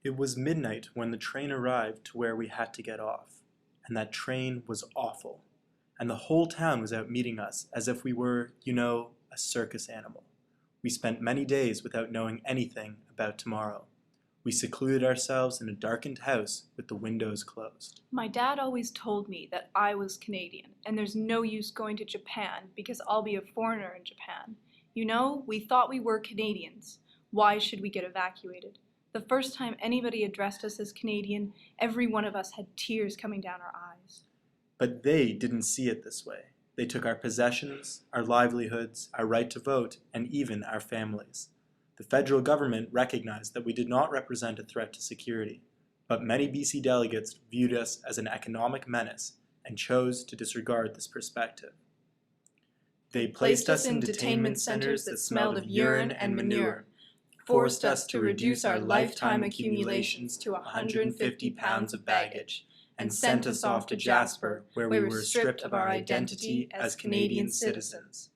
It was midnight when the train arrived to where we had to get off, and that train was awful, and the whole town was out meeting us as if we were, a circus animal. We spent many days without knowing anything about tomorrow. We secluded ourselves in a darkened house with the windows closed. My dad always told me that I was Canadian, and there's no use going to Japan because I'll be a foreigner in Japan. We thought we were Canadians. Why should we get evacuated? The first time anybody addressed us as Canadian, every one of us had tears coming down our eyes. But they didn't see it this way. They took our possessions, our livelihoods, our right to vote, and even our families. The federal government recognized that we did not represent a threat to security, but many BC delegates viewed us as an economic menace and chose to disregard this perspective. They placed us in detainment centers that smelled of urine and manure, forced us to reduce our lifetime accumulations to 150 pounds of baggage, and sent us off to Jasper, where we were stripped of our identity as Canadian citizens.